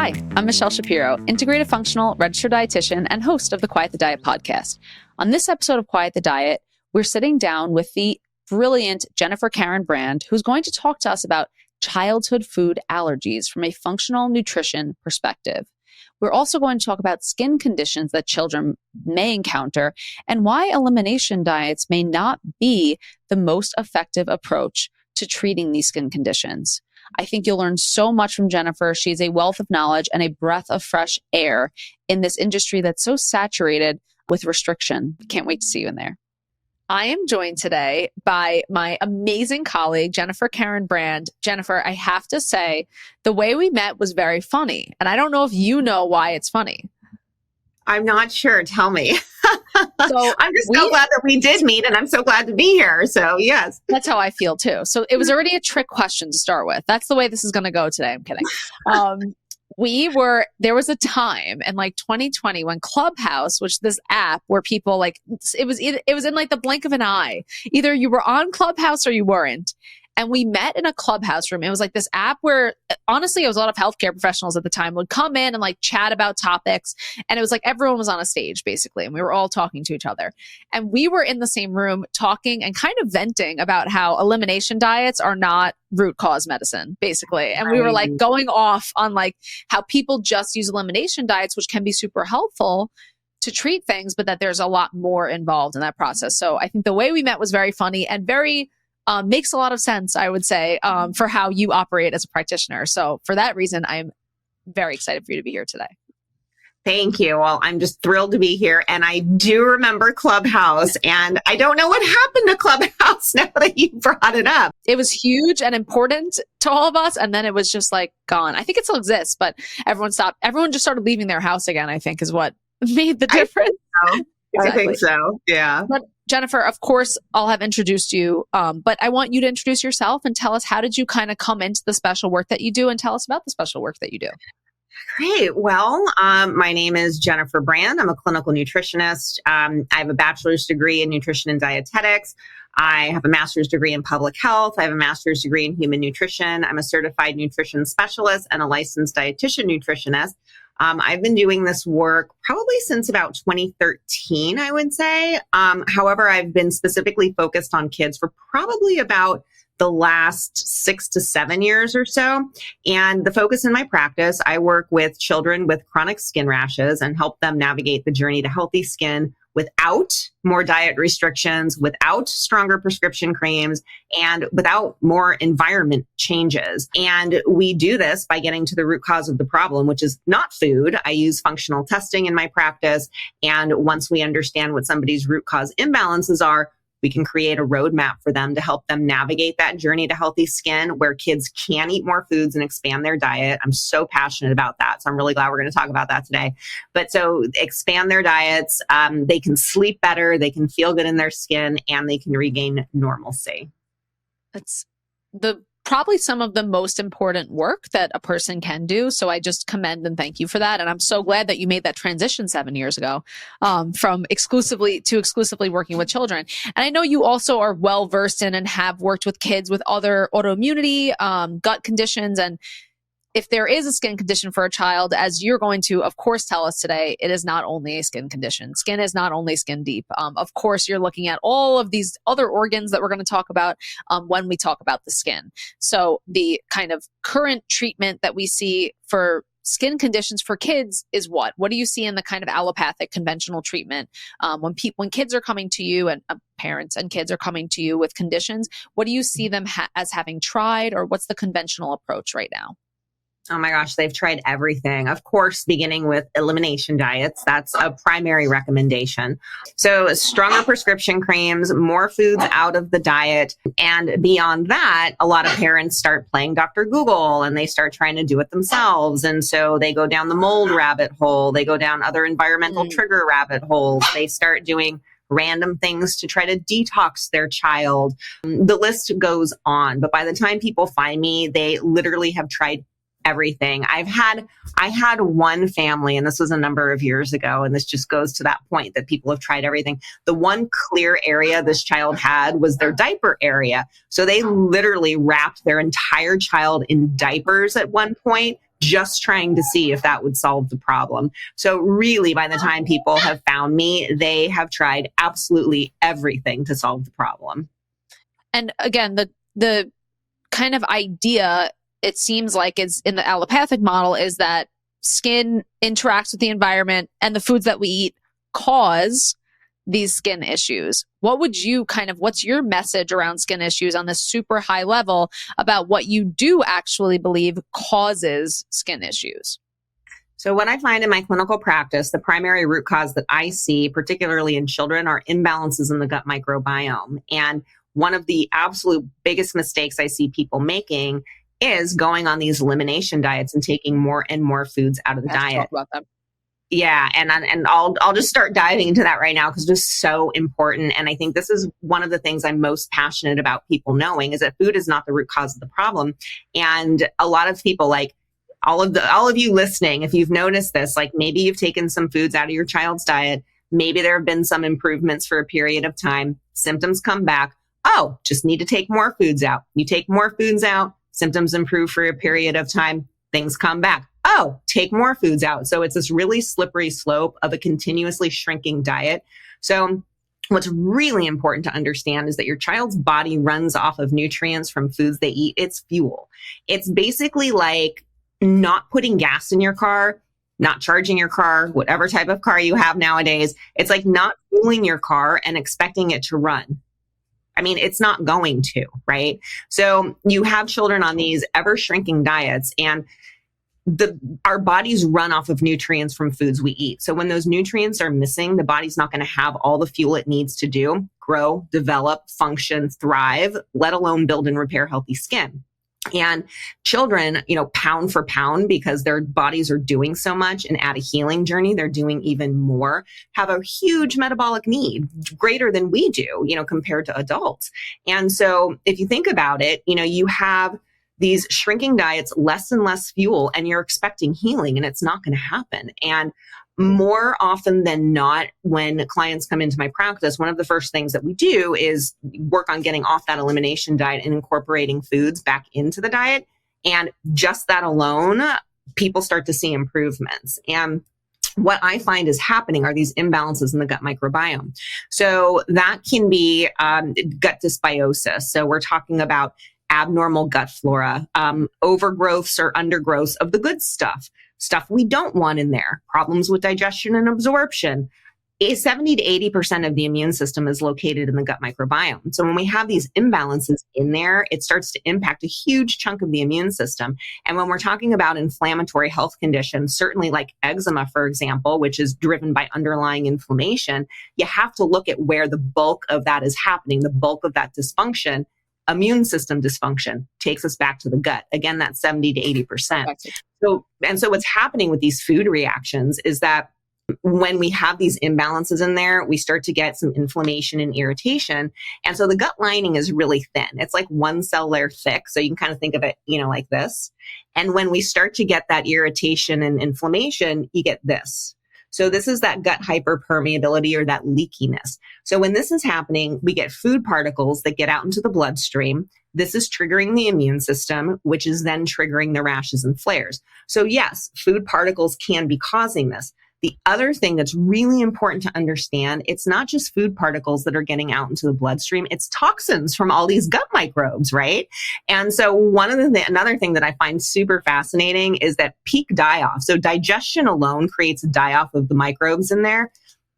Hi, I'm Michelle Shapiro, integrative functional registered dietitian and host of the Quiet the Diet podcast. On this episode of Quiet the Diet, we're sitting down with the brilliant Jennifer Caryn Brand, who's going to talk to us about childhood food allergies from a functional nutrition perspective. We're also going to talk about skin conditions that children may encounter and why elimination diets may not be the most effective approach to treating these skin conditions. I think you'll learn so much from Jennifer. She's a wealth of knowledge and a breath of fresh air in this industry that's so saturated with restriction. Can't wait to see you in there. I am joined today by my amazing colleague, Jennifer Caryn Brand. Jennifer, I have to say, the way we met was very funny. And I don't know if you know why it's funny. I'm not sure. Tell me. So I'm just so glad that we did meet, and I'm so glad to be here. So yes. That's how I feel too. So it was already a trick question to start with. That's the way this is going to go today. I'm kidding. There was a time in like 2020 when Clubhouse, which this app where people it was in like the blink of an eye. Either you were on Clubhouse or you weren't. And we met in a Clubhouse room. It was like this app where, honestly, it was a lot of healthcare professionals at the time would come in and like chat about topics. And it was like everyone was on a stage, basically. And we were all talking to each other. And we were in the same room talking and kind of venting about how elimination diets are not root cause medicine, basically. And we were like going off on like how people just use elimination diets, which can be super helpful to treat things, but that there's a lot more involved in that process. So I think the way we met was very funny and very makes a lot of sense, I would say, for how you operate as a practitioner. So for that reason, I'm very excited for you to be here today. Thank you. Well, I'm just thrilled to be here. And I do remember Clubhouse, and I don't know what happened to Clubhouse now that you brought it up. It was huge and important to all of us. And then it was just like gone. I think it still exists, but everyone stopped. Everyone just started leaving their house again, I think is what made the difference. I think so. Yeah. But Jennifer, of course, I'll have introduced you, but I want you to introduce yourself and tell us, how did you kind of come into the special work that you do, and tell us about the special work that you do. Great. Well, my name is Jennifer Brand. I'm a clinical nutritionist. I have a bachelor's degree in nutrition and dietetics. I have a master's degree in public health. I have a master's degree in human nutrition. I'm a certified nutrition specialist and a licensed dietitian nutritionist. I've been doing this work probably since about 2013, I would say. However, I've been specifically focused on kids for probably about the last 6 to 7 years or so. And the focus in my practice, I work with children with chronic skin rashes and help them navigate the journey to healthy skin without more diet restrictions, without stronger prescription creams, and without more environment changes. And we do this by getting to the root cause of the problem, which is not food. I use functional testing in my practice. And once we understand what somebody's root cause imbalances are, we can create a roadmap for them to help them navigate that journey to healthy skin where kids can eat more foods and expand their diet. I'm so passionate about that. So I'm really glad we're going to talk about that today. But so expand their diets. They can sleep better. They can feel good in their skin, and they can regain normalcy. That's probably some of the most important work that a person can do. So I just commend and thank you for that. And I'm so glad that you made that transition 7 years ago from exclusively working with children. And I know you also are well versed in and have worked with kids with other autoimmunity, gut conditions. And if there is a skin condition for a child, as you're going to, of course, tell us today, it is not only a skin condition. Skin is not only skin deep. Of course, you're looking at all of these other organs that we're going to talk about when we talk about the skin. So the kind of current treatment that we see for skin conditions for kids is what? What do you see in the kind of allopathic conventional treatment? When kids are coming to you, and parents and kids are coming to you with conditions, what do you see them as having tried, or what's the conventional approach right now? Oh my gosh, they've tried everything. Of course, beginning with elimination diets, that's a primary recommendation. So stronger prescription creams, more foods out of the diet. And beyond that, a lot of parents start playing Dr. Google and they start trying to do it themselves. And so they go down the mold rabbit hole. They go down other environmental trigger rabbit holes. They start doing random things to try to detox their child. The list goes on. But by the time people find me, they literally have tried everything. I had one family, and this was a number of years ago, and this just goes to that point that people have tried everything. The one clear area this child had was their diaper area. So they literally wrapped their entire child in diapers at one point just trying to see if that would solve the problem. So really, by the time people have found me, they have tried absolutely everything to solve the problem. And again, the kind of idea, it seems like, is in the allopathic model, is that skin interacts with the environment and the foods that we eat cause these skin issues. What's your message around skin issues on this super high level about what you do actually believe causes skin issues? So what I find in my clinical practice, the primary root cause that I see, particularly in children, are imbalances in the gut microbiome. And one of the absolute biggest mistakes I see people making is going on these elimination diets and taking more and more foods out of the diet. Talk about that. Yeah, and I'll just start diving into that right now because it's just so important. And I think this is one of the things I'm most passionate about people knowing, is that food is not the root cause of the problem. And a lot of people, like all of you listening, if you've noticed this, like maybe you've taken some foods out of your child's diet, maybe there have been some improvements for a period of time, symptoms come back. Oh, just need to take more foods out. You take more foods out, symptoms improve for a period of time, things come back. Oh, take more foods out. So it's this really slippery slope of a continuously shrinking diet. So what's really important to understand is that your child's body runs off of nutrients from foods they eat. It's fuel. It's basically like not putting gas in your car, not charging your car, whatever type of car you have nowadays. It's like not fueling your car and expecting it to run. I mean, it's not going to, right? So you have children on these ever shrinking diets, and our bodies run off of nutrients from foods we eat. So when those nutrients are missing, the body's not going to have all the fuel it needs to do, grow, develop, function, thrive, let alone build and repair healthy skin. And children, pound for pound, because their bodies are doing so much, and at a healing journey, they're doing even more, have a huge metabolic need, greater than we do, compared to adults. And so if you think about it, you have these shrinking diets, less and less fuel, and you're expecting healing, and it's not going to happen. And more often than not, when clients come into my practice, one of the first things that we do is work on getting off that elimination diet and incorporating foods back into the diet. And just that alone, people start to see improvements. And what I find is happening are these imbalances in the gut microbiome. So that can be gut dysbiosis. So we're talking about abnormal gut flora, overgrowths or undergrowths of the good stuff we don't want in there, problems with digestion and absorption. 70 to 80% of the immune system is located in the gut microbiome. So when we have these imbalances in there, it starts to impact a huge chunk of the immune system. And when we're talking about inflammatory health conditions, certainly like eczema, for example, which is driven by underlying inflammation, you have to look at where the bulk of that is happening, the bulk of that dysfunction. Immune system dysfunction takes us back to the gut. Again, that's 70 to 80%. So what's happening with these food reactions is that when we have these imbalances in there, we start to get some inflammation and irritation. And so the gut lining is really thin. It's like one cell layer thick. So you can kind of think of it, like this. And when we start to get that irritation and inflammation, you get this. So this is that gut hyperpermeability, or that leakiness. So when this is happening, we get food particles that get out into the bloodstream. This is triggering the immune system, which is then triggering the rashes and flares. So yes, food particles can be causing this. The other thing that's really important to understand, it's not just food particles that are getting out into the bloodstream, it's toxins from all these gut microbes, right? And so another thing that I find super fascinating is that peak die-off. So digestion alone creates a die-off of the microbes in there.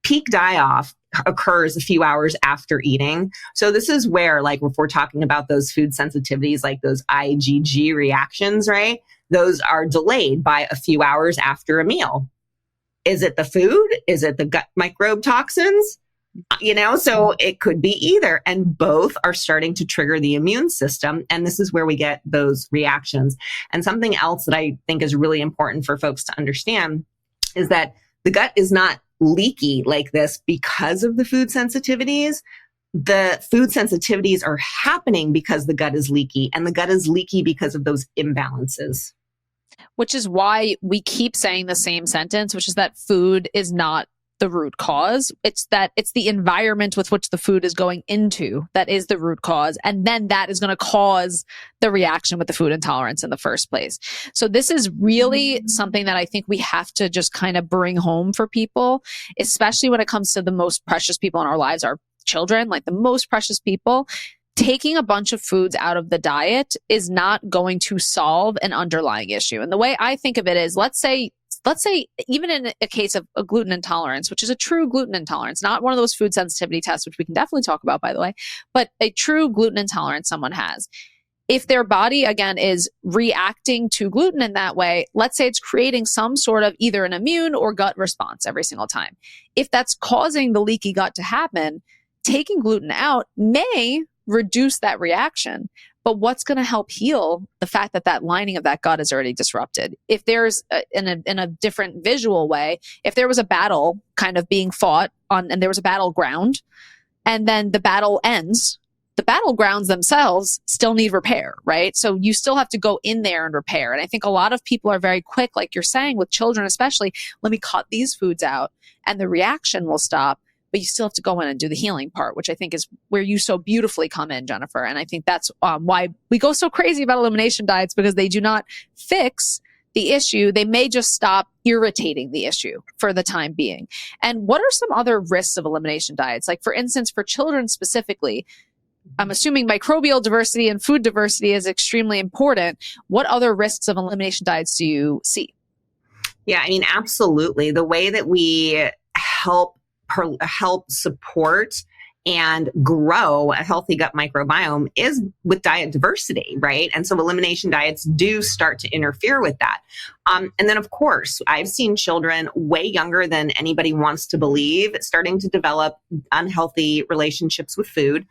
Peak die-off occurs a few hours after eating. So this is where, like, if we're talking about those food sensitivities, like those IgG reactions, right? Those are delayed by a few hours after a meal. Is it the food? Is it the gut microbe toxins? So it could be either. And both are starting to trigger the immune system. And this is where we get those reactions. And something else that I think is really important for folks to understand is that the gut is not leaky like this because of the food sensitivities. The food sensitivities are happening because the gut is leaky, and the gut is leaky because of those imbalances. Which is why we keep saying the same sentence, which is that food is not the root cause. It's the environment with which the food is going into that is the root cause. And then that is going to cause the reaction with the food intolerance in the first place. So this is really something that I think we have to just kind of bring home for people, especially when it comes to the most precious people in our lives, our children, like the most precious people. Taking a bunch of foods out of the diet is not going to solve an underlying issue. And the way I think of it is, let's say even in a case of a gluten intolerance, which is a true gluten intolerance, not one of those food sensitivity tests, which we can definitely talk about, by the way, but a true gluten intolerance someone has. If their body, again, is reacting to gluten in that way, let's say it's creating some sort of either an immune or gut response every single time. If that's causing the leaky gut to happen, taking gluten out may reduce that reaction. But what's going to help heal the fact that that lining of that gut is already disrupted? If there's in a different visual way, if there was a battle kind of being fought on, and there was a battleground, and then the battle ends, the battlegrounds themselves still need repair, right? So you still have to go in there and repair. And I think a lot of people are very quick, like you're saying, with children especially, let me cut these foods out and the reaction will stop. But you still have to go in and do the healing part, which I think is where you so beautifully come in, Jennifer. And I think that's why we go so crazy about elimination diets, because they do not fix the issue. They may just stop irritating the issue for the time being. And what are some other risks of elimination diets? Like, for instance, for children specifically, I'm assuming microbial diversity and food diversity is extremely important. What other risks of elimination diets do you see? Yeah, I mean, absolutely. The way that we help support and grow a healthy gut microbiome is with diet diversity, right? And so elimination diets do start to interfere with that. And then, of course, I've seen children way younger than anybody wants to believe starting to develop unhealthy relationships with food,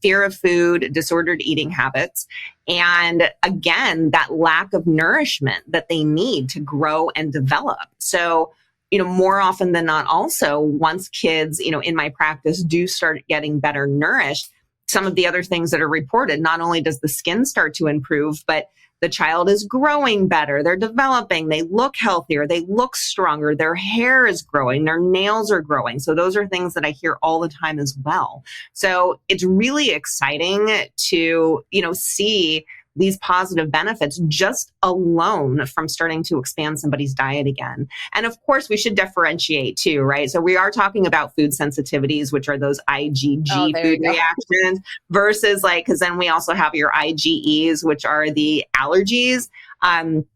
fear of food, disordered eating habits, and again, that lack of nourishment that they need to grow and develop. So, more often than not, also, once kids, in my practice do start getting better nourished, some of the other things that are reported, not only does the skin start to improve, but the child is growing better. They're developing. They look healthier. They look stronger. Their hair is growing. Their nails are growing. So those are things that I hear all the time as well. So it's really exciting to, see these positive benefits just alone from starting to expand somebody's diet again. And of course, we should differentiate too, right? So we are talking about food sensitivities, which are those IgG food reactions versus because then we also have your IgEs, which are the allergies. And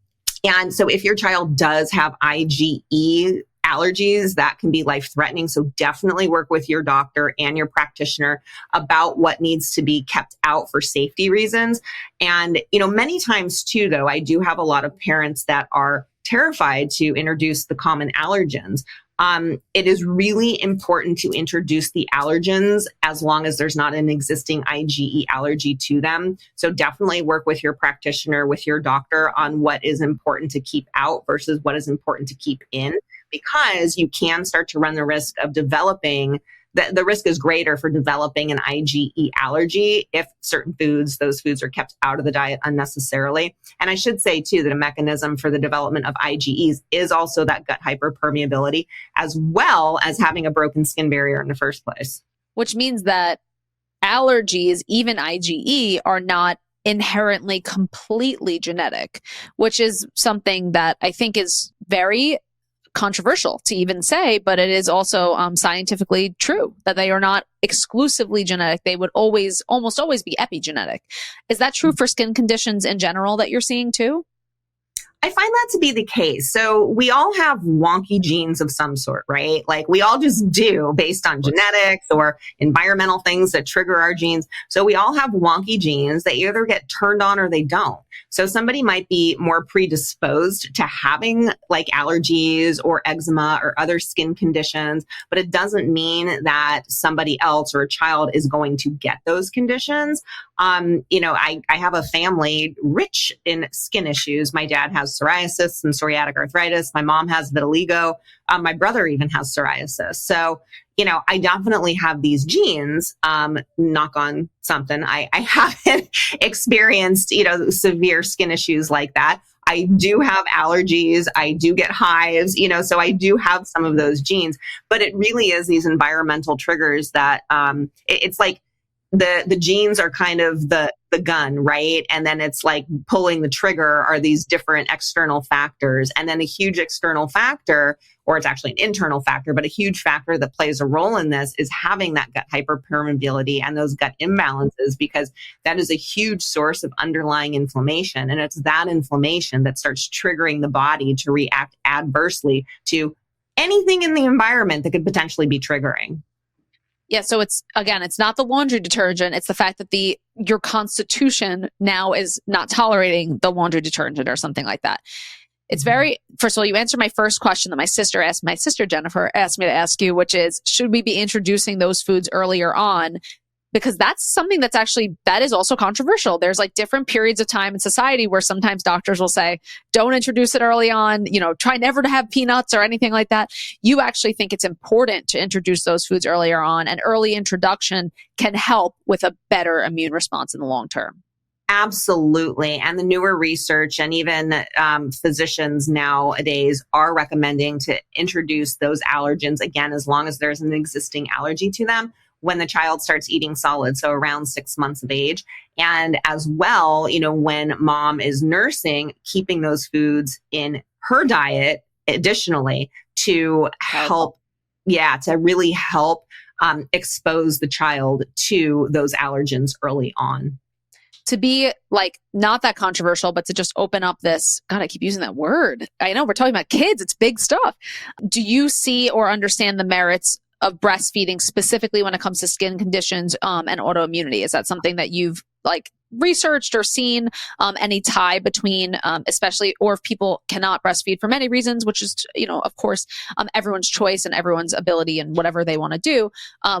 so if your child does have IgE allergies, that can be life-threatening. So definitely work with your doctor and your practitioner about what needs to be kept out for safety reasons. And, many times too, though, I do have a lot of parents that are terrified to introduce the common allergens. It is really important to introduce the allergens as long as there's not an existing IgE allergy to them. So definitely work with your practitioner, with your doctor on what is important to keep out versus what is important to keep in, because you can start to run the risk of developing, the risk is greater for developing an IgE allergy if those foods are kept out of the diet unnecessarily. And I should say too that a mechanism for the development of IgEs is also that gut hyperpermeability, as well as having a broken skin barrier in the first place. Which means that allergies, even IgE, are not inherently completely genetic, which is something that I think is very controversial to even say, but it is also scientifically true that they are not exclusively genetic. They would almost always be epigenetic. Is that true for skin conditions in general that you're seeing too? I find that to be the case. So we all have wonky genes of some sort, right? Like we all just do based on genetics or environmental things that trigger our genes. So we all have wonky genes that either get turned on or they don't. So somebody might be more predisposed to having like allergies or eczema or other skin conditions, but it doesn't mean that somebody else or a child is going to get those conditions. I have a family rich in skin issues. My dad has psoriasis and psoriatic arthritis. My mom has vitiligo. My brother even has psoriasis. So, I definitely have these genes, knock on something. I haven't experienced, severe skin issues like that. I do have allergies. I do get hives, so I do have some of those genes, but it really is these environmental triggers that it's like the genes are kind of the gun, right? And then it's like pulling the trigger are these different external factors. And then a huge external factor, or it's actually an internal factor, but a huge factor that plays a role in this is having that gut hyperpermeability and those gut imbalances, because that is a huge source of underlying inflammation. And it's that inflammation that starts triggering the body to react adversely to anything in the environment that could potentially be triggering. Yeah. So it's not the laundry detergent. It's the fact that your constitution now is not tolerating the laundry detergent or something like that. It's first of all, you answered my first question that my sister Jennifer asked me to ask you, which is, should we be introducing those foods earlier on? Because that's something that is also controversial. There's like different periods of time in society where sometimes doctors will say, don't introduce it early on, try never to have peanuts or anything like that. You actually think it's important to introduce those foods earlier on, and early introduction can help with a better immune response in the long term. Absolutely. And the newer research and even physicians nowadays are recommending to introduce those allergens, again, as long as there's an existing allergy to them, when the child starts eating solid, so around 6 months of age. And as well, when mom is nursing, keeping those foods in her diet additionally to help, to really help expose the child to those allergens early on. To be like not that controversial, but to just open up this, God, I keep using that word. I know we're talking about kids. It's big stuff. Do you see or understand the merits of breastfeeding specifically when it comes to skin conditions and autoimmunity? Is that something that you've researched or seen any tie between, especially, or if people cannot breastfeed for many reasons, which is, of course, everyone's choice and everyone's ability and whatever they want to do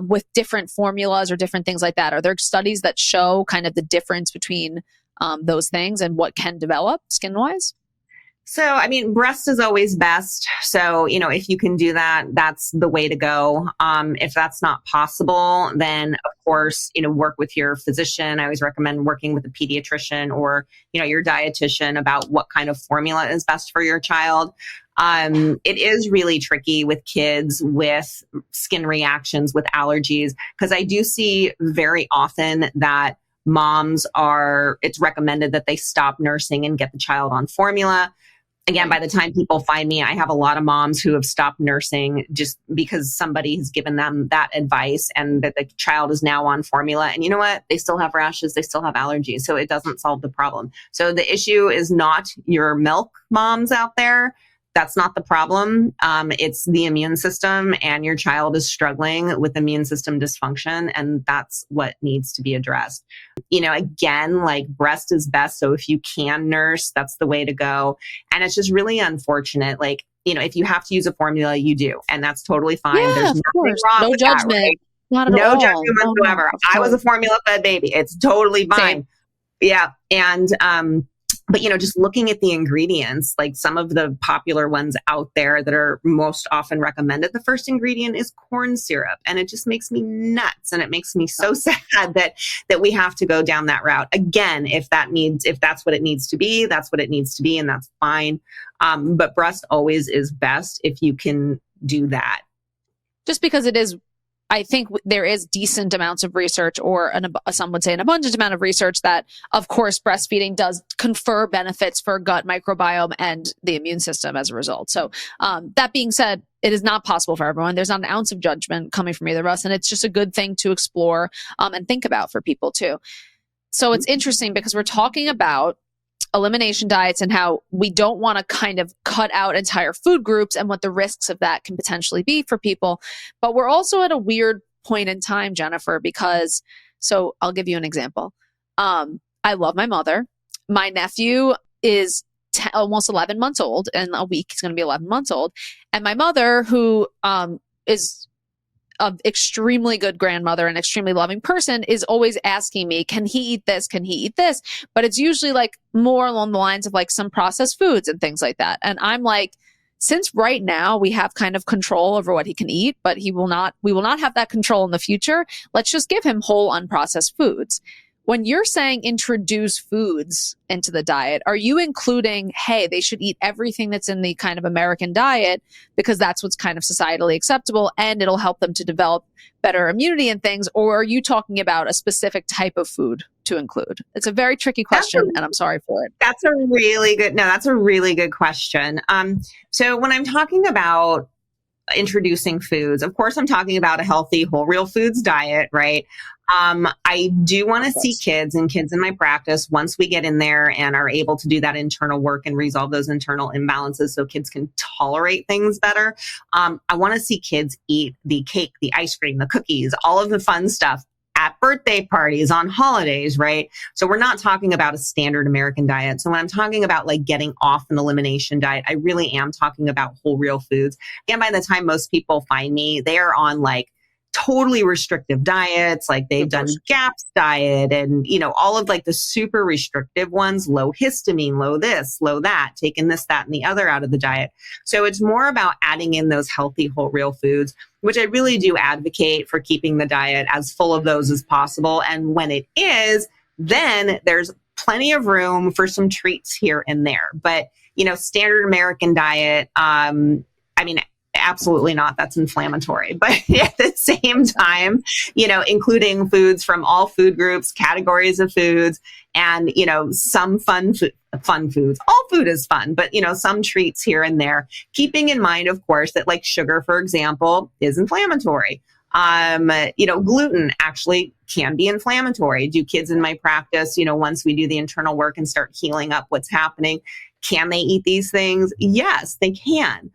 with different formulas or different things like that? Are there studies that show kind of the difference between those things and what can develop skin-wise? So, breast is always best. So, if you can do that, that's the way to go. If that's not possible, then of course, work with your physician. I always recommend working with a pediatrician or, your dietitian about what kind of formula is best for your child. It is really tricky with kids with skin reactions, with allergies, because I do see very often that it's recommended that they stop nursing and get the child on formula. Again, by the time people find me, I have a lot of moms who have stopped nursing just because somebody has given them that advice, and that the child is now on formula. And you know what? They still have rashes. They still have allergies. So it doesn't solve the problem. So the issue is not your milk moms out there. That's not the problem. It's the immune system, and your child is struggling with immune system dysfunction, and that's what needs to be addressed. Again, breast is best. So if you can nurse, that's the way to go. And it's just really unfortunate. If you have to use a formula, you do, and that's totally fine. Yeah, there's nothing wrong with judgment. that, right? Not at no all. judgment whatsoever. I was a formula fed baby. It's totally fine. Same. Yeah. And, but, just looking at the ingredients, some of the popular ones out there that are most often recommended, the first ingredient is corn syrup. And it just makes me nuts. And it makes me so sad that we have to go down that route. Again, if that's what it needs to be, that's what it needs to be. And that's fine. But breast always is best if you can do that. Just because it is, I think there is decent amounts of research, or some would say an abundant amount of research, that, of course, breastfeeding does confer benefits for gut microbiome and the immune system as a result. So that being said, it is not possible for everyone. There's not an ounce of judgment coming from either of us. And it's just a good thing to explore and think about for people too. So it's interesting because we're talking about elimination diets and how we don't want to kind of cut out entire food groups and what the risks of that can potentially be for people. But we're also at a weird point in time, Jennifer, because, so I'll give you an example. I love my mother. My nephew is almost 11 months old. In a week, he's going to be 11 months old. And my mother, who is an extremely good grandmother and extremely loving person, is always asking me, can he eat this? Can he eat this? But it's usually more along the lines of some processed foods and things like that. And I'm like, since right now we have kind of control over what he can eat, but we will not have that control in the future. Let's just give him whole unprocessed foods. When you're saying introduce foods into the diet, are you including, hey, they should eat everything that's in the kind of American diet because that's what's kind of societally acceptable and it'll help them to develop better immunity and things? Or are you talking about a specific type of food to include? It's a very tricky question, and I'm sorry for it. That's a really good question. So when I'm talking about introducing foods, of course, I'm talking about a healthy whole real foods diet, right? I do want to see kids in my practice, once we get in there and are able to do that internal work and resolve those internal imbalances so kids can tolerate things better. I want to see kids eat the cake, the ice cream, the cookies, all of the fun stuff at birthday parties, on holidays, right? So we're not talking about a standard American diet. So when I'm talking about like getting off an elimination diet, I really am talking about whole real foods. And by the time most people find me, they are on like totally restrictive diets, like they've done GAPS diet and, all of like the super restrictive ones, low histamine, low this, low that, taking this, that, and the other out of the diet. So it's more about adding in those healthy whole real foods, which I really do advocate for keeping the diet as full of those as possible. And when it is, then there's plenty of room for some treats here and there. But, standard American diet, absolutely not. That's inflammatory. But at the same time, including foods from all food groups, categories of foods, and, some fun foods. All food is fun, but, some treats here and there. Keeping in mind, of course, that like sugar, for example, is inflammatory. Gluten actually can be inflammatory. Do kids in my practice, once we do the internal work and start healing up what's happening, can they eat these things? Yes, they can.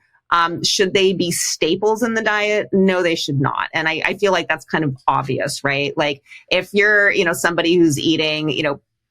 Should they be staples in the diet? No, they should not. And I feel like that's kind of obvious, right? Like if you're, somebody who's eating,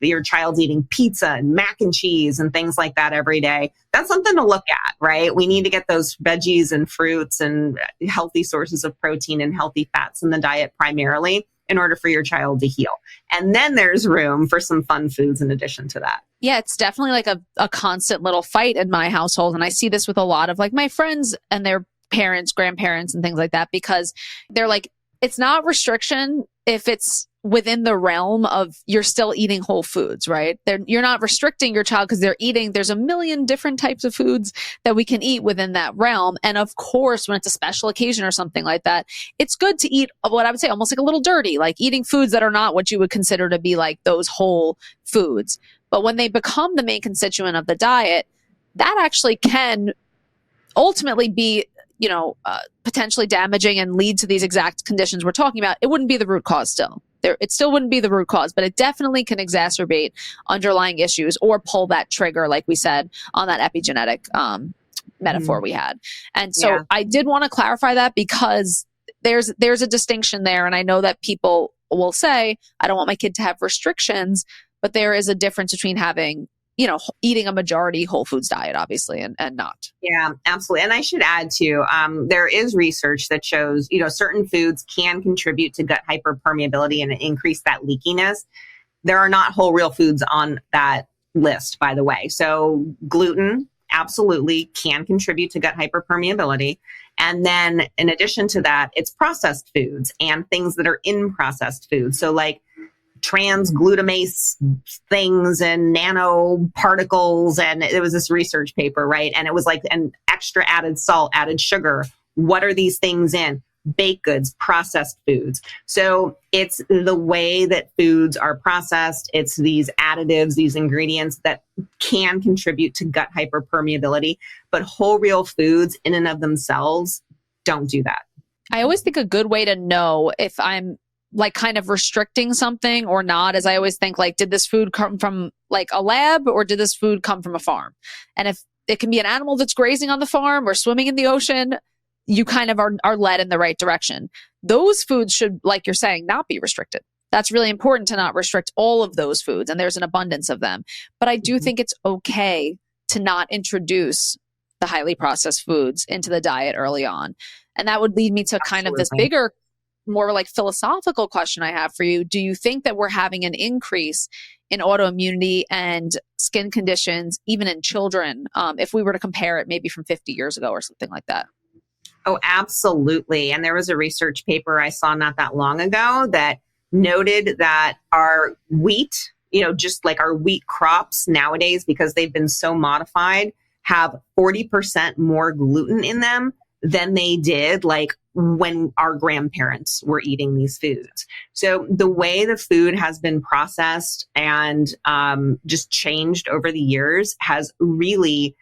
your child's eating pizza and mac and cheese and things like that every day, that's something to look at, right? We need to get those veggies and fruits and healthy sources of protein and healthy fats in the diet primarily in order for your child to heal. And then there's room for some fun foods in addition to that. Yeah, it's definitely like a constant little fight in my household. And I see this with a lot of like my friends and their parents, grandparents, and things like that, because they're like, it's not restriction if it's within the realm of you're still eating whole foods, right? You're not restricting your child because they're eating. There's a million different types of foods that we can eat within that realm. And of course, when it's a special occasion or something like that, it's good to eat what I would say almost like a little dirty, like eating foods that are not what you would consider to be like those whole foods. But when they become the main constituent of the diet, that actually can ultimately be, potentially damaging and lead to these exact conditions we're talking about. It wouldn't be the root cause still. It still wouldn't be the root cause, but it definitely can exacerbate underlying issues or pull that trigger, like we said, on that epigenetic metaphor we had. And so I did want to clarify that because there's a distinction there. And I know that people will say, I don't want my kid to have restrictions, but there is a difference between having, eating a majority whole foods diet, obviously, and not. Yeah, absolutely. And I should add too, there is research that shows, certain foods can contribute to gut hyperpermeability and increase that leakiness. There are not whole real foods on that list, by the way. So gluten absolutely can contribute to gut hyperpermeability. And then in addition to that, it's processed foods and things that are in processed foods. So like transglutamase things and nanoparticles. And it was this research paper, right? And it was like an extra added salt, added sugar. What are these things in? Baked goods, processed foods. So it's the way that foods are processed. It's these additives, these ingredients that can contribute to gut hyperpermeability. But whole real foods in and of themselves don't do that. I always think a good way to know if I'm like kind of restricting something or not, as I always think like, did this food come from like a lab or did this food come from a farm? And if it can be an animal that's grazing on the farm or swimming in the ocean, you kind of are led in the right direction. Those foods should, like you're saying, not be restricted. That's really important to not restrict all of those foods. And there's an abundance of them. But I do think it's okay to not introduce the highly processed foods into the diet early on. And that would lead me to kind of this bigger, more like philosophical question I have for you. Do you think that we're having an increase in autoimmunity and skin conditions, even in children, if we were to compare it maybe from 50 years ago or something like that? Oh, absolutely. And there was a research paper I saw not that long ago that noted that our wheat, just like our wheat crops nowadays, because they've been so modified, have 40% more gluten in them than they did like when our grandparents were eating these foods. So the way the food has been processed and just changed over the years has really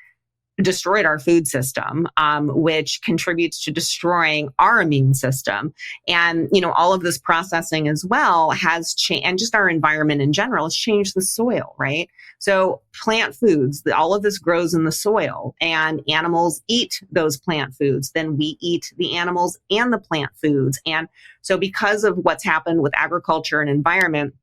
destroyed our food system, which contributes to destroying our immune system. And, all of this processing as well has changed, and just our environment in general has changed the soil, right? So plant foods, all of this grows in the soil, and animals eat those plant foods. Then we eat the animals and the plant foods. And so because of what's happened with agriculture and environment,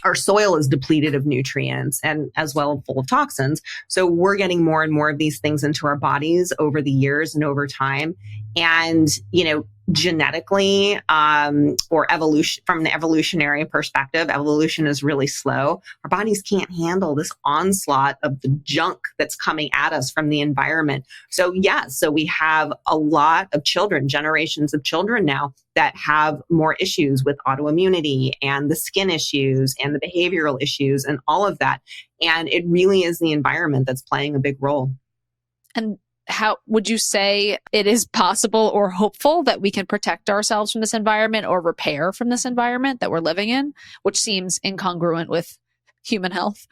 our soil is depleted of nutrients and as well full of toxins. So we're getting more and more of these things into our bodies over the years and over time. And, genetically, or evolution, from the evolutionary perspective, evolution is really slow. Our bodies can't handle this onslaught of the junk that's coming at us from the environment. So so we have a lot of children, generations of children now that have more issues with autoimmunity and the skin issues and the behavioral issues and all of that. And it really is the environment that's playing a big role. And how would you say it is possible or hopeful that we can protect ourselves from this environment or repair from this environment that we're living in, which seems incongruent with human health?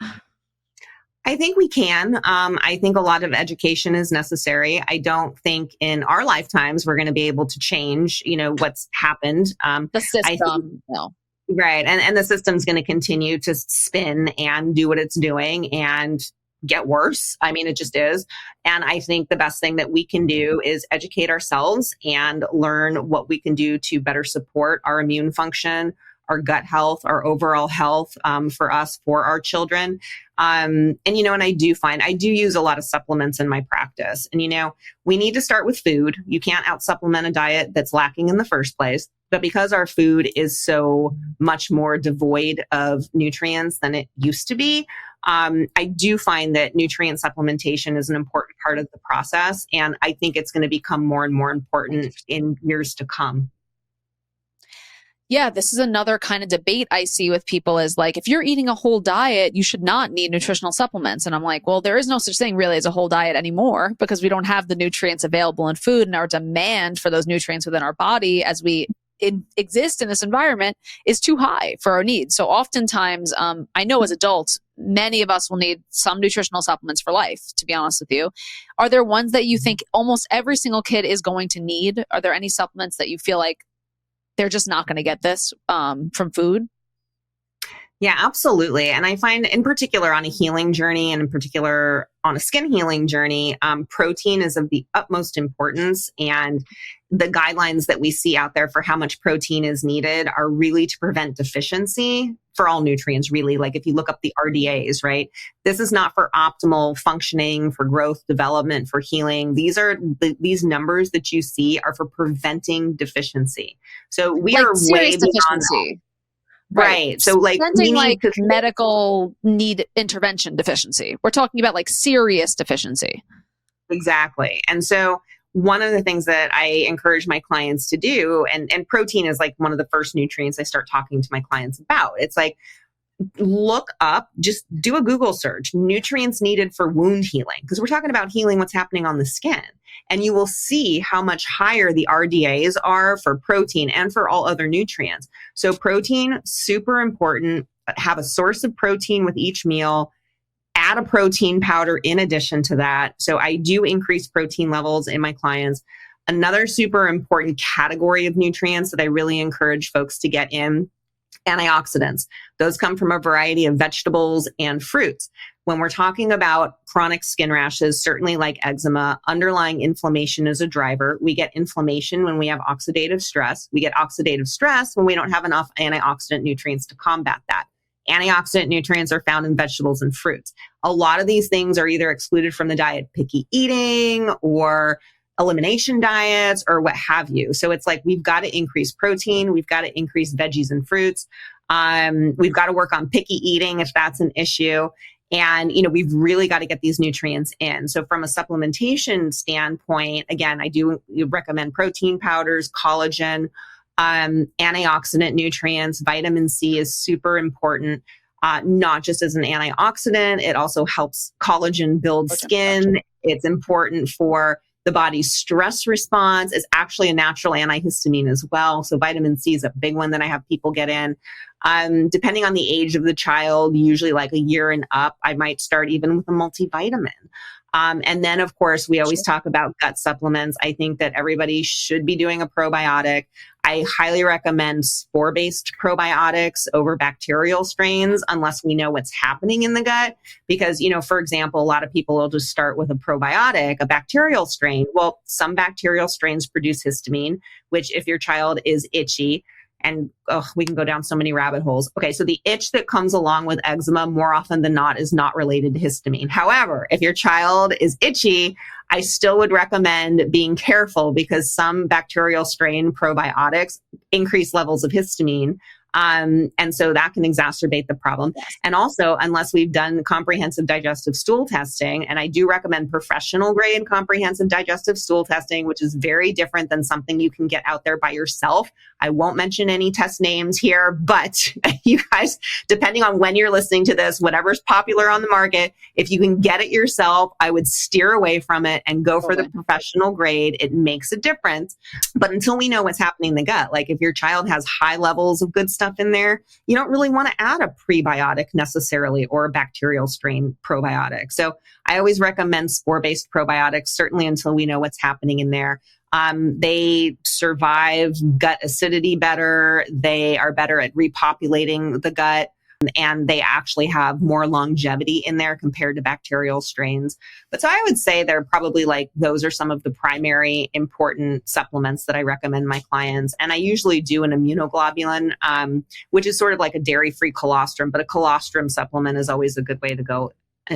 I think we can. I think a lot of education is necessary. I don't think in our lifetimes we're going to be able to change, what's happened. The system, no. Right. And the system's going to continue to spin and do what it's doing and get worse. I mean, it just is. And I think the best thing that we can do is educate ourselves and learn what we can do to better support our immune function, our gut health, our overall health, for us, for our children. And I do use a lot of supplements in my practice. And, we need to start with food. You can't out supplement a diet that's lacking in the first place. But because our food is so much more devoid of nutrients than it used to be, I do find that nutrient supplementation is an important part of the process. And I think it's going to become more and more important in years to come. Yeah, this is another kind of debate I see with people is like, if you're eating a whole diet, you should not need nutritional supplements. And I'm like, well, there is no such thing really as a whole diet anymore because we don't have the nutrients available in food, and our demand for those nutrients within our body as we exist in this environment is too high for our needs. So oftentimes, I know as adults, many of us will need some nutritional supplements for life, to be honest with you. Are there ones that you think almost every single kid is going to need? Are there any supplements that you feel like they're just not going to get this from food? Yeah, absolutely. And I find in particular on a healing journey and in particular on a skin healing journey, protein is of the utmost importance. And the guidelines that we see out there for how much protein is needed are really to prevent deficiency for all nutrients, really. Like if you look up the RDAs, right? This is not for optimal functioning, for growth, development, for healing. These numbers that you see are for preventing deficiency. So we are way beyond deficiency. Right. So like preventing like medical need intervention deficiency. We're talking about like serious deficiency. Exactly. And so one of the things that I encourage my clients to do, and protein is like one of the first nutrients I start talking to my clients about. It's like, look up, just do a Google search, nutrients needed for wound healing, because we're talking about healing what's happening on the skin. And you will see how much higher the RDAs are for protein and for all other nutrients. So protein, super important. Have a source of protein with each meal. Add a protein powder in addition to that. So I do increase protein levels in my clients. Another super important category of nutrients that I really encourage folks to get in, antioxidants. Those come from a variety of vegetables and fruits. When we're talking about chronic skin rashes, certainly like eczema, underlying inflammation is a driver. We get inflammation when we have oxidative stress. We get oxidative stress when we don't have enough antioxidant nutrients to combat that. Antioxidant nutrients are found in vegetables and fruits. A lot of these things are either excluded from the diet, picky eating or elimination diets or what have you. So it's like, we've got to increase protein. We've got to increase veggies and fruits. We've got to work on picky eating if that's an issue. And, we've really got to get these nutrients in. So from a supplementation standpoint, again, I do recommend protein powders, collagen. Antioxidant nutrients, vitamin C is super important. Not just as an antioxidant, it also helps collagen build skin. It's important for the body's stress response. It's actually a natural antihistamine as well. So vitamin C is a big one that I have people get in. Depending on the age of the child, usually like a year and up, I might start even with a multivitamin. And then, of course, we always talk about gut supplements. I think that everybody should be doing a probiotic. I highly recommend spore-based probiotics over bacterial strains unless we know what's happening in the gut. Because, for example, a lot of people will just start with a probiotic, a bacterial strain. Well, some bacterial strains produce histamine, which if your child is itchy, and we can go down so many rabbit holes. Okay, so the itch that comes along with eczema more often than not is not related to histamine. However, if your child is itchy, I still would recommend being careful because some bacterial strain probiotics increase levels of histamine. And so that can exacerbate the problem. Yes. And also, unless we've done comprehensive digestive stool testing, and I do recommend professional grade comprehensive digestive stool testing, which is very different than something you can get out there by yourself. I won't mention any test names here, but you guys, depending on when you're listening to this, whatever's popular on the market, if you can get it yourself, I would steer away from it and go for the professional grade. It makes a difference. But until we know what's happening in the gut, like if your child has high levels of good stuff in there, you don't really want to add a prebiotic necessarily or a bacterial strain probiotic. So I always recommend spore-based probiotics, certainly until we know what's happening in there. They survive gut acidity better. They are better at repopulating the gut. And they actually have more longevity in there compared to bacterial strains. But so I would say they're probably those are some of the primary important supplements that I recommend my clients. And I usually do an immunoglobulin, which is sort of like a dairy-free colostrum, but a colostrum supplement is always a good way to go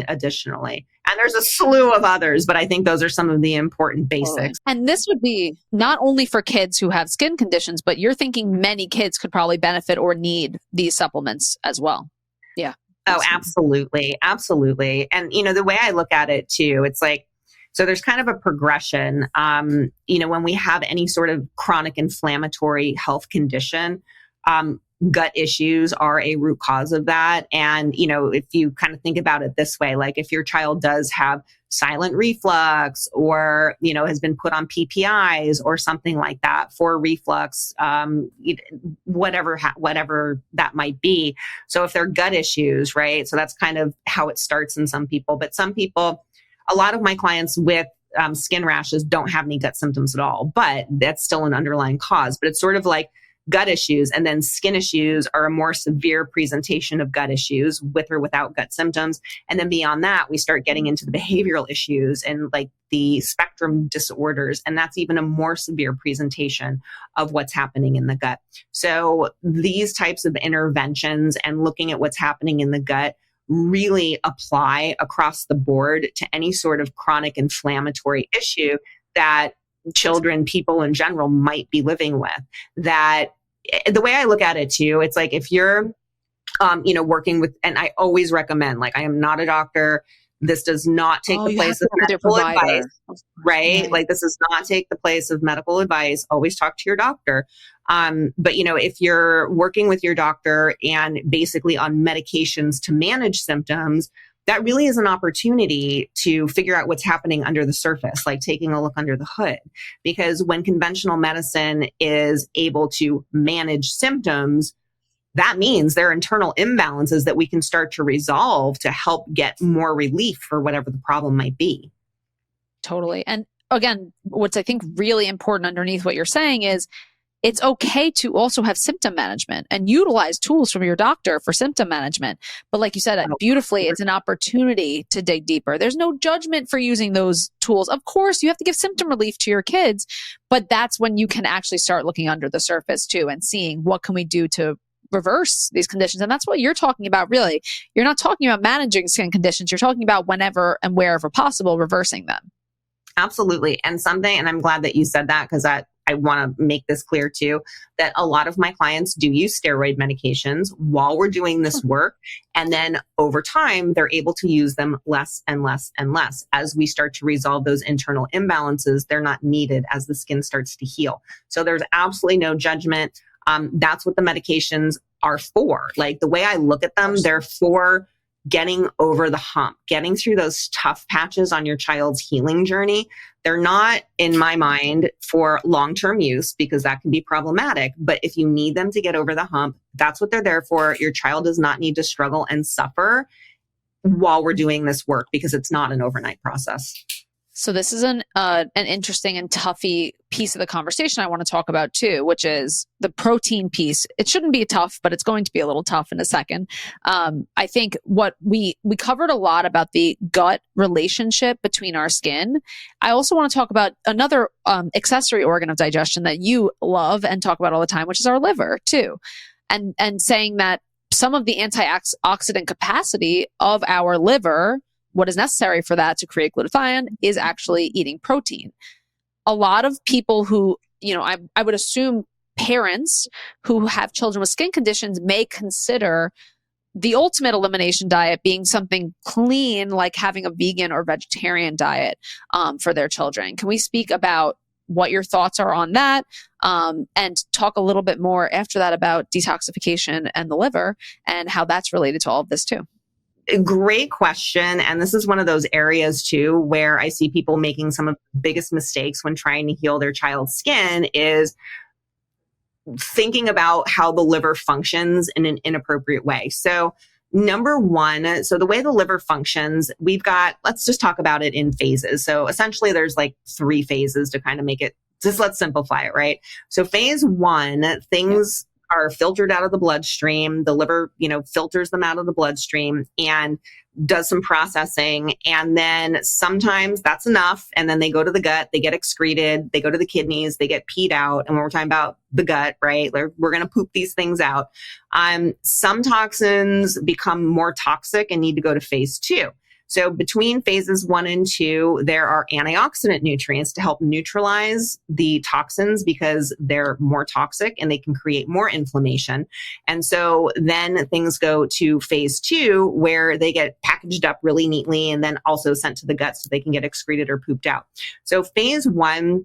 additionally. And there's a slew of others, but I think those are some of the important basics. And this would be not only for kids who have skin conditions, but you're thinking many kids could probably benefit or need these supplements as well. Yeah. Oh, absolutely. Absolutely. And, the way I look at it too, it's so there's kind of a progression. When we have any sort of chronic inflammatory health condition, gut issues are a root cause of that. And, if you kind of think about it this way, if your child does have silent reflux or, has been put on PPIs or something like that for reflux, whatever that might be. So if they're gut issues, right? So that's kind of how it starts in some people. But some people, a lot of my clients with skin rashes don't have any gut symptoms at all, but that's still an underlying cause. But it's sort of like gut issues, and then skin issues are a more severe presentation of gut issues with or without gut symptoms. And then beyond that, we start getting into the behavioral issues and the spectrum disorders. And that's even a more severe presentation of what's happening in the gut. So these types of interventions and looking at what's happening in the gut really apply across the board to any sort of chronic inflammatory issue that children, people in general might be living with. That the way I look at it too, it's if you're, working with, and I always recommend, I am not a doctor. This does not take the place of medical advice, right? This does not take the place of medical advice. Always talk to your doctor. But if you're working with your doctor and basically on medications to manage symptoms, that really is an opportunity to figure out what's happening under the surface, taking a look under the hood. Because when conventional medicine is able to manage symptoms, that means there are internal imbalances that we can start to resolve to help get more relief for whatever the problem might be. Totally. And again, what's I think really important underneath what you're saying is it's okay to also have symptom management and utilize tools from your doctor for symptom management. But like you said, beautifully, it's an opportunity to dig deeper. There's no judgment for using those tools. Of course, you have to give symptom relief to your kids, but that's when you can actually start looking under the surface too and seeing what can we do to reverse these conditions. And that's what you're talking about, really. You're not talking about managing skin conditions. You're talking about whenever and wherever possible, reversing them. Absolutely. And I'm glad that you said that, because I want to make this clear too, that a lot of my clients do use steroid medications while we're doing this work. And then over time, they're able to use them less and less and less. As we start to resolve those internal imbalances, they're not needed as the skin starts to heal. So there's absolutely no judgment. That's what the medications are for. Like the way I look at them, they're for getting over the hump, getting through those tough patches on your child's healing journey. They're not, in my mind, for long-term use because that can be problematic. But if you need them to get over the hump, that's what they're there for. Your child does not need to struggle and suffer while we're doing this work because it's not an overnight process. So this is an interesting and toughy piece of the conversation I want to talk about too, which is the protein piece. It shouldn't be tough, but it's going to be a little tough in a second. I think what we covered a lot about the gut relationship between our skin. I also want to talk about another accessory organ of digestion that you love and talk about all the time, which is our liver too. And saying that some of the antioxidant capacity of our liver, what is necessary for that to create glutathione, is actually eating protein. A lot of people who, I would assume parents who have children with skin conditions may consider the ultimate elimination diet being something clean, like having a vegan or vegetarian diet for their children. Can we speak about what your thoughts are on that and talk a little bit more after that about detoxification and the liver and how that's related to all of this too? Great question. And this is one of those areas too, where I see people making some of the biggest mistakes when trying to heal their child's skin is thinking about how the liver functions in an inappropriate way. So number one, so the way the liver functions, let's just talk about it in phases. So essentially there's like 3 phases to kind of make it, just let's simplify it, right? So phase 1, things are filtered out of the bloodstream. The liver, filters them out of the bloodstream and does some processing. And then sometimes that's enough. And then they go to the gut, they get excreted, they go to the kidneys, they get peed out. And when we're talking about the gut, right, we're going to poop these things out. Some toxins become more toxic and need to go to phase 2. So between phases 1 and 2, there are antioxidant nutrients to help neutralize the toxins because they're more toxic and they can create more inflammation. And so then things go to phase 2 where they get packaged up really neatly and then also sent to the gut so they can get excreted or pooped out. So phase 1,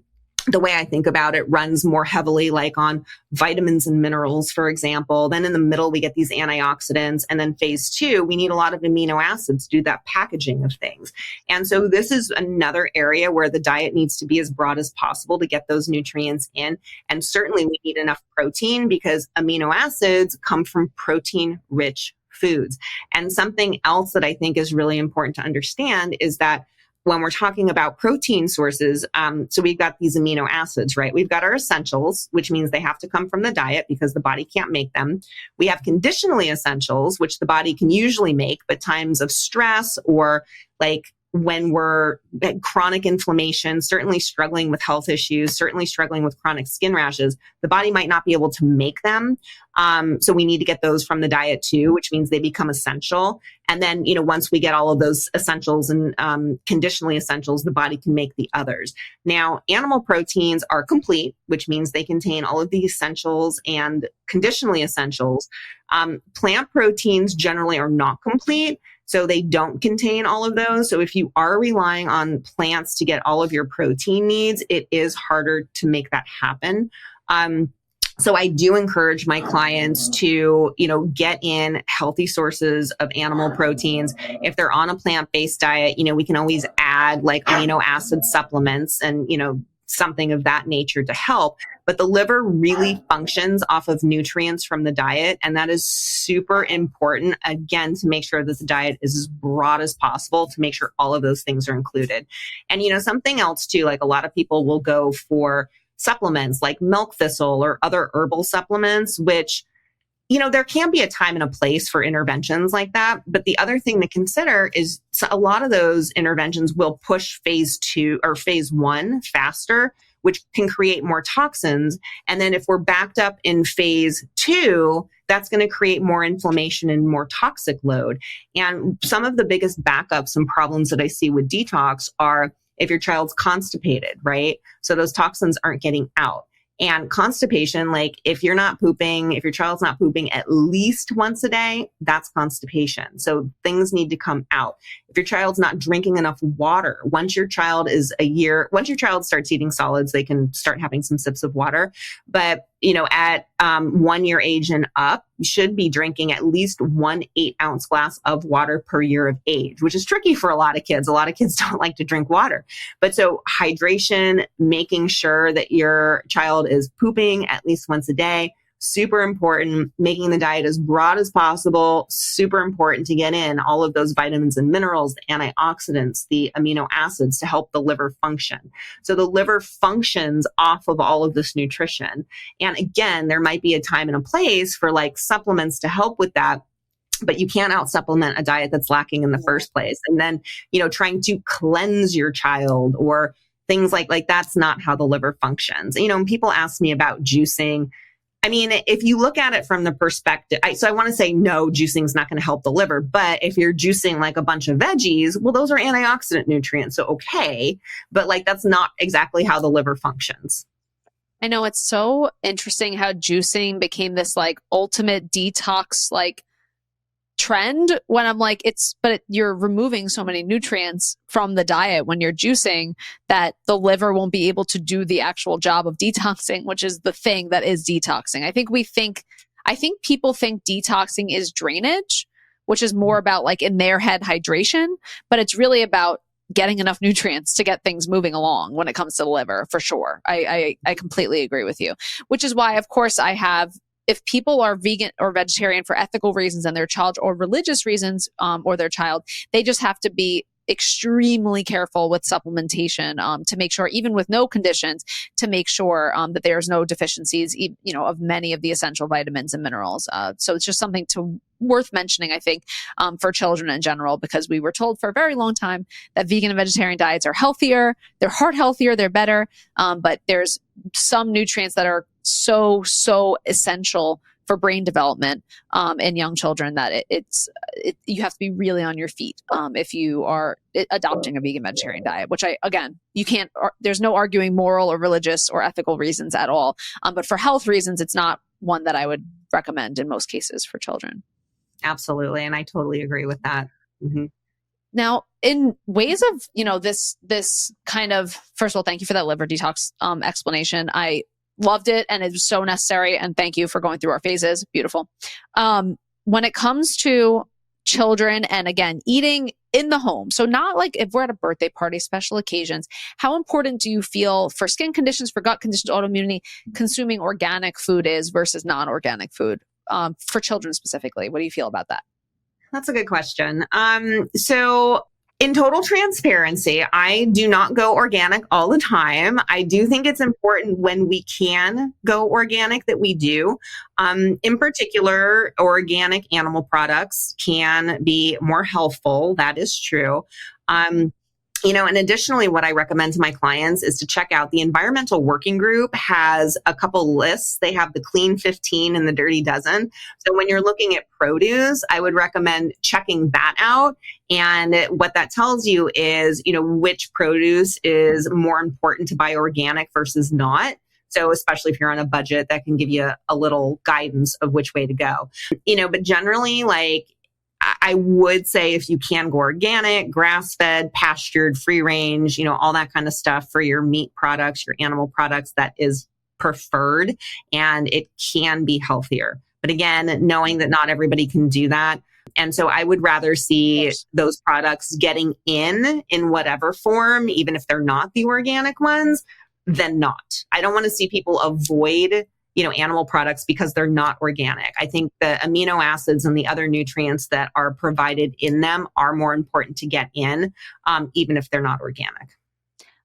the way I think about it, runs more heavily like on vitamins and minerals, for example. Then in the middle, we get these antioxidants. And then phase 2, we need a lot of amino acids to do that packaging of things. And so this is another area where the diet needs to be as broad as possible to get those nutrients in. And certainly we need enough protein because amino acids come from protein-rich foods. And something else that I think is really important to understand is that when we're talking about protein sources, so we've got these amino acids, right? We've got our essentials, which means they have to come from the diet because the body can't make them. We have conditionally essentials, which the body can usually make, but times of stress or like when we're at chronic inflammation, certainly struggling with health issues, certainly struggling with chronic skin rashes, the body might not be able to make them. So we need to get those from the diet too, which means they become essential. And then, once we get all of those essentials and conditionally essentials, the body can make the others. Now, animal proteins are complete, which means they contain all of the essentials and conditionally essentials. Plant proteins generally are not complete. So they don't contain all of those. So if you are relying on plants to get all of your protein needs, it is harder to make that happen. So I do encourage my clients to, get in healthy sources of animal proteins. If they're on a plant-based diet, we can always add like amino acid supplements and, something of that nature to help. But the liver really functions off of nutrients from the diet. And that is super important, again, to make sure that the diet is as broad as possible to make sure all of those things are included. And, something else too, like a lot of people will go for supplements like milk thistle or other herbal supplements, which, there can be a time and a place for interventions like that. But the other thing to consider is a lot of those interventions will push phase 2 or phase 1 faster, which can create more toxins. And then if we're backed up in phase 2, that's going to create more inflammation and more toxic load. And some of the biggest backups and problems that I see with detox are if your child's constipated, right? So those toxins aren't getting out. And constipation, like if your child's not pooping at least once a day, that's constipation. So things need to come out. If your child's not drinking enough water, once your child starts eating solids, they can start having some sips of water. But, at 1 year age and up, you should be drinking at least 1 8-ounce glass of water per year of age, which is tricky for a lot of kids. A lot of kids don't like to drink water. But so hydration, making sure that your child is pooping at least once a day, super important. Making the diet as broad as possible, super important to get in all of those vitamins and minerals, the antioxidants, the amino acids to help the liver function. So the liver functions off of all of this nutrition. And again, there might be a time and a place for like supplements to help with that. But you can't out supplement a diet that's lacking in the first place. And then, trying to cleanse your child or things like that's not how the liver functions. And people ask me about juicing. I mean, if you look at it from the perspective, so I want to say no, juicing is not going to help the liver. But if you're juicing like a bunch of veggies, well, those are antioxidant nutrients. So okay, but like that's not exactly how the liver functions. I know it's so interesting how juicing became this like ultimate detox like trend when I'm like, but you're removing so many nutrients from the diet when you're juicing that the liver won't be able to do the actual job of detoxing, which is the thing that is detoxing. I think people think detoxing is drainage, which is more about like in their head hydration, but it's really about getting enough nutrients to get things moving along when it comes to the liver, for sure. I completely agree with you, which is why, of course, if people are vegan or vegetarian for ethical reasons and their child or religious reasons, or their child, they just have to be extremely careful with supplementation to make sure, even with no conditions, to make sure that there's no deficiencies, of many of the essential vitamins and minerals. So it's just something worth mentioning, I think, for children in general, because we were told for a very long time that vegan and vegetarian diets are healthier, they're heart healthier, they're better. But there's some nutrients that are so essential for brain development in young children that you have to be really on your feet if you are adopting a vegan vegetarian diet, which you can't, there's no arguing moral or religious or ethical reasons at all. But for health reasons, it's not one that I would recommend in most cases for children. Absolutely. And I totally agree with that. Mm-hmm. Now, in ways of, this kind of, first of all, thank you for that liver detox explanation. I loved it and it was so necessary. And thank you for going through our phases. Beautiful. When it comes to children and again, eating in the home. So not like if we're at a birthday party, special occasions, how important do you feel for skin conditions, for gut conditions, autoimmunity, consuming organic food is versus non-organic food for children specifically? What do you feel about that? That's a good question. So in total transparency, I do not go organic all the time. I do think it's important when we can go organic that we do. In particular, organic animal products can be more healthful. That is true. And additionally, what I recommend to my clients is to check out the Environmental Working Group has a couple lists. They have the Clean 15 and the Dirty Dozen. So when you're looking at produce, I would recommend checking that out. And what that tells you is, which produce is more important to buy organic versus not. So especially if you're on a budget, that can give you a little guidance of which way to go. But generally, I would say if you can go organic, grass-fed, pastured, free range, all that kind of stuff for your meat products, your animal products, that is preferred and it can be healthier. But again, knowing that not everybody can do that. And so I would rather see those products getting in whatever form, even if they're not the organic ones, than not. I don't want to see people avoid animal products because they're not organic. I think the amino acids and the other nutrients that are provided in them are more important to get in, even if they're not organic.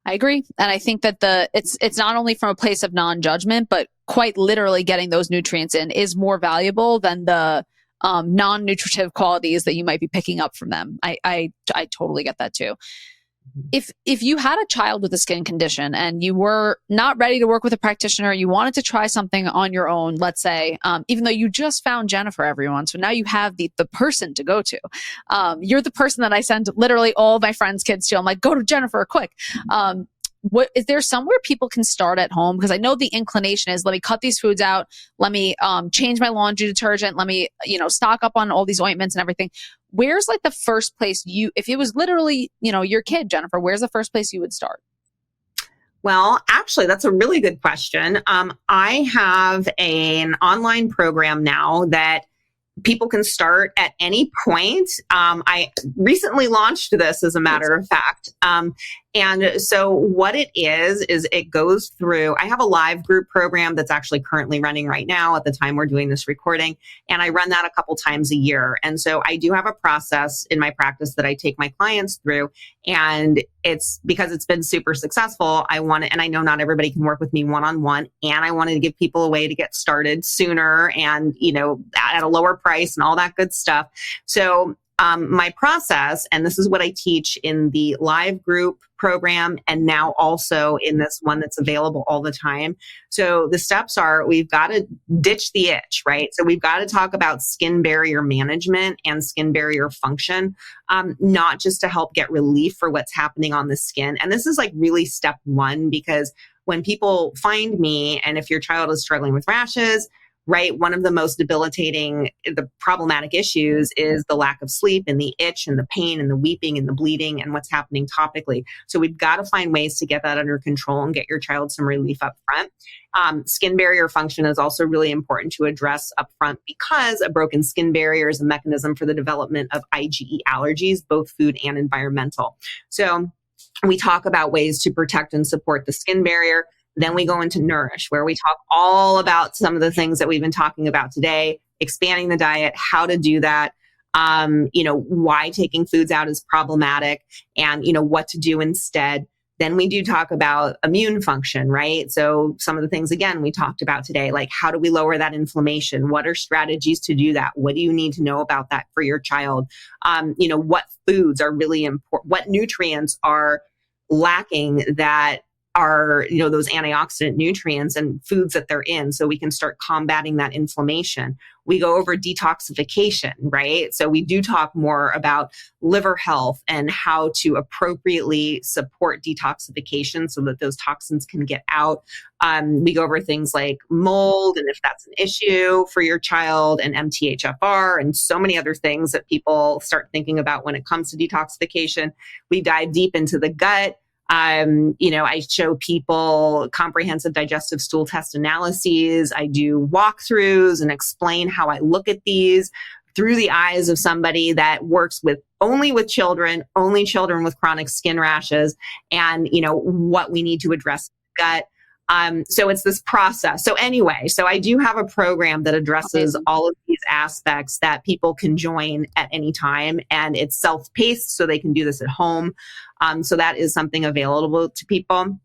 I agree. And I think that it's not only from a place of non-judgment, but quite literally getting those nutrients in is more valuable than the non-nutritive qualities that you might be picking up from them. I totally get that too. If you had a child with a skin condition and you were not ready to work with a practitioner, you wanted to try something on your own, let's say, even though you just found Jennifer, everyone. So now you have the person to go to. You're the person that I send literally all of my friends' kids to. I'm like, go to Jennifer quick. what is there somewhere people can start at home? Because I know the inclination is, let me cut these foods out. Let me change my laundry detergent. Let me, stock up on all these ointments and everything. Where's like the first place if it was literally, your kid, Jennifer, where's the first place you would start? Well, actually, that's a really good question. I have an online program now that people can start at any point. I recently launched this, as a matter of fact. And so what it is it goes through, I have a live group program that's actually currently running right now at the time we're doing this recording. And I run that a couple times a year. And so I do have a process in my practice that I take my clients through. And it's because it's been super successful. And I know not everybody can work with me one-on-one. And I wanted to give people a way to get started sooner and, at a lower price and all that good stuff. So my process, and this is what I teach in the live group program and now also in this one that's available all the time. So the steps are, we've got to ditch the itch, right? So we've got to talk about skin barrier management and skin barrier function, not just to help get relief for what's happening on the skin. And this is like really step one, because when people find me, and if your child is struggling with rashes, right, one of the most debilitating, the problematic issues is the lack of sleep and the itch and the pain and the weeping and the bleeding and what's happening topically. So we've got to find ways to get that under control and get your child some relief up front. Skin barrier function is also really important to address up front, because a broken skin barrier is a mechanism for the development of IgE allergies, both food and environmental. So we talk about ways to protect and support the skin barrier. Then we go into nourish, where we talk all about some of the things that we've been talking about today, expanding the diet, how to do that, why taking foods out is problematic, and, what to do instead. Then we do talk about immune function, right? So some of the things, again, we talked about today, like how do we lower that inflammation? What are strategies to do that? What do you need to know about that for your child? What foods are really important? What nutrients are lacking that are, those antioxidant nutrients and foods that they're in, so we can start combating that inflammation. We go over detoxification, right? So we do talk more about liver health and how to appropriately support detoxification so that those toxins can get out. We go over things like mold, and if that's an issue for your child, and MTHFR, and so many other things that people start thinking about when it comes to detoxification. We dive deep into the gut. I show people comprehensive digestive stool test analyses. I do walkthroughs and explain how I look at these through the eyes of somebody that works only with children with chronic skin rashes, and, what we need to address in the gut. So it's this process. So anyway, I do have a program that addresses all of these aspects that people can join at any time, and it's self-paced, so they can do this at home. So that is something available to people.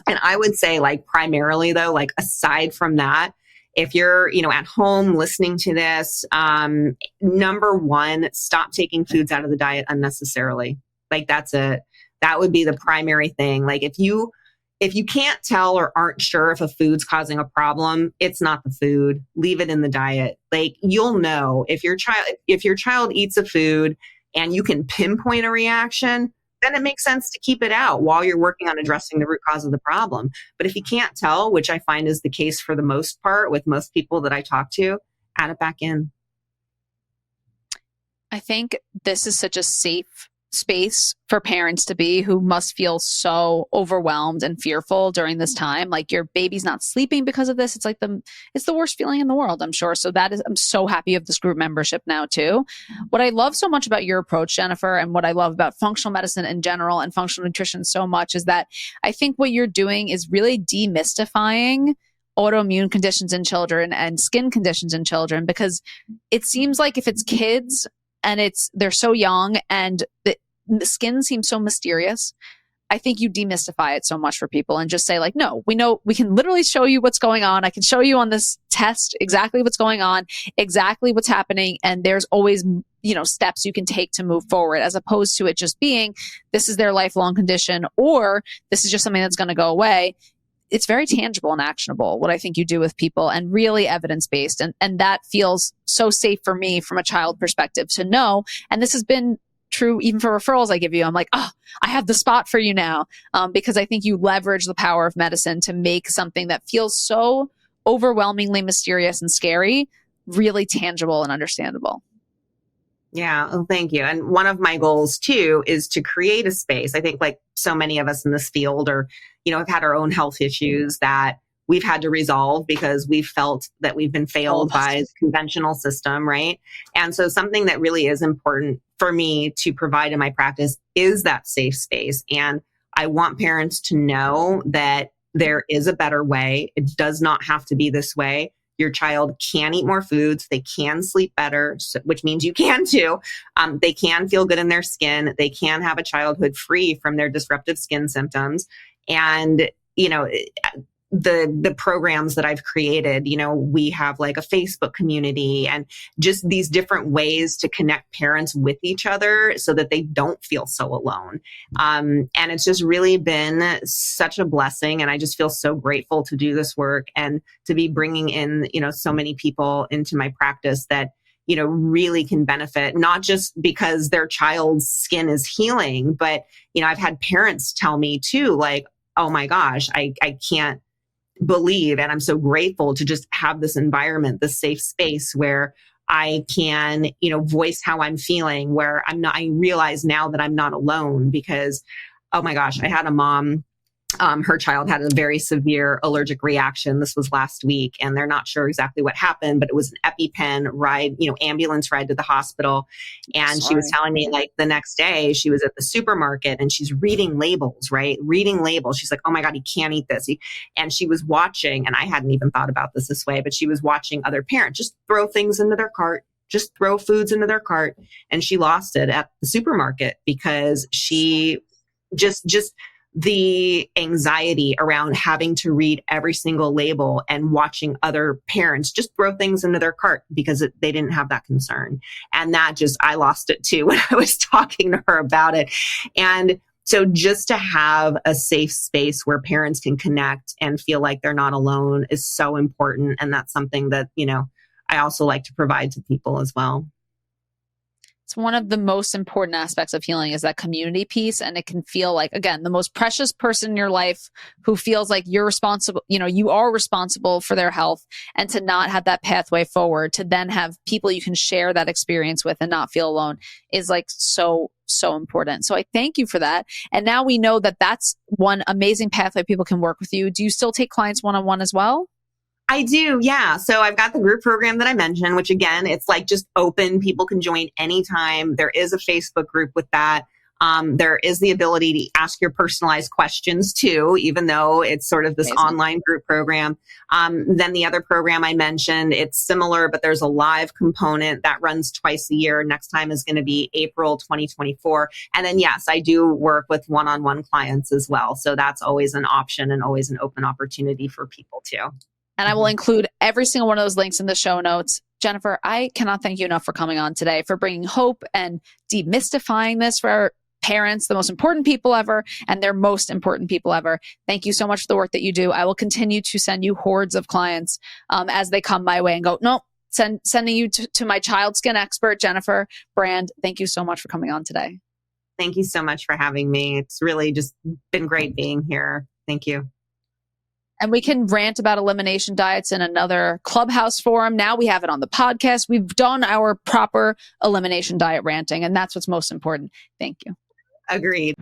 And I would say, like, primarily though, like, aside from that, if you're, at home listening to this, number one, stop taking foods out of the diet unnecessarily. Like, that would be the primary thing. Like, if you can't tell or aren't sure if a food's causing a problem, it's not the food. Leave it in the diet. Like, you'll know if your child eats a food and you can pinpoint a reaction, then it makes sense to keep it out while you're working on addressing the root cause of the problem. But if you can't tell, which I find is the case for the most part with most people that I talk to, add it back in. I think this is such a safe space for parents to be, who must feel so overwhelmed and fearful during this time. Like, your baby's not sleeping because of this. It's like it's the worst feeling in the world, I'm sure. So I'm so happy of this group membership now too. What I love so much about your approach, Jennifer, and what I love about functional medicine in general and functional nutrition so much, is that I think what you're doing is really demystifying autoimmune conditions in children and skin conditions in children, because it seems like if it's kids and they're so young and the skin seems so mysterious, I think you demystify it so much for people and just say, like, no, we know, we can literally show you what's going on. I can show you on this test exactly what's going on, exactly what's happening. And there's always, steps you can take to move forward, as opposed to it just being, this is their lifelong condition, or this is just something that's going to go away. It's very tangible and actionable, what I think you do with people, and really evidence-based. And that feels so safe for me from a child perspective to know. And this has been true even for referrals I give you. I'm like, oh, I have the spot for you now. Because I think you leverage the power of medicine to make something that feels so overwhelmingly mysterious and scary really tangible and understandable. Yeah, oh, thank you. And one of my goals too is to create a space. I think like so many of us in this field have had our own health issues that we've had to resolve because we've felt that we've been failed by the conventional system, right? And so something that really is important for me to provide in my practice is that safe space. And I want parents to know that there is a better way. It does not have to be this way. Your child can eat more foods. They can sleep better, which means you can too. They can feel good in their skin. They can have a childhood free from their disruptive skin symptoms. And, the programs that I've created, we have like a Facebook community and just these different ways to connect parents with each other so that they don't feel so alone. And it's just really been such a blessing. And I just feel so grateful to do this work and to be bringing in, so many people into my practice that really can benefit, not just because their child's skin is healing, but, I've had parents tell me too, like, oh my gosh, I can't believe, and I'm so grateful to just have this environment, this safe space where I can, voice how I'm feeling, where I realize now that I'm not alone because, oh my gosh, I had a mom, her child had a very severe allergic reaction. This was last week, and they're not sure exactly what happened, but it was an EpiPen ride, ambulance ride to the hospital. And she was telling me like the next day she was at the supermarket and she's reading labels, right? Reading labels. She's like, oh my God, he can't eat this. And she was watching, and I hadn't even thought about this way, but she was watching other parents just throw things into their cart, just throw foods into their cart. And she lost it at the supermarket because she just the anxiety around having to read every single label and watching other parents just throw things into their cart because they didn't have that concern. And I lost it too when I was talking to her about it. And so just to have a safe space where parents can connect and feel like they're not alone is so important. And that's something that, I also like to provide to people as well. It's one of the most important aspects of healing is that community piece. And it can feel like, again, the most precious person in your life who feels like you're responsible, you are responsible for their health, and to not have that pathway forward, to then have people you can share that experience with and not feel alone is like so important. So I thank you for that. And now we know that that's one amazing pathway people can work with you. Do you still take clients one-on-one as well? I do. Yeah. So I've got the group program that I mentioned, which again, it's like just open. People can join anytime. There is a Facebook group with that. There is the ability to ask your personalized questions too, even though it's sort of this online group program. Then the other program I mentioned, it's similar, but there's a live component that runs twice a year. Next time is going to be April 2024. And then, yes, I do work with one-on-one clients as well. So that's always an option and always an open opportunity for people too. And I will include every single one of those links in the show notes. Jennifer, I cannot thank you enough for coming on today, for bringing hope and demystifying this for our parents, the most important people ever, and their most important people ever. Thank you so much for the work that you do. I will continue to send you hordes of clients as they come my way and go, nope, sending you to my child skin expert, Jennifer Brand. Thank you so much for coming on today. Thank you so much for having me. It's really just been great being here. Thank you. And we can rant about elimination diets in another Clubhouse forum. Now we have it on the podcast. We've done our proper elimination diet ranting, and that's what's most important. Thank you. Agreed.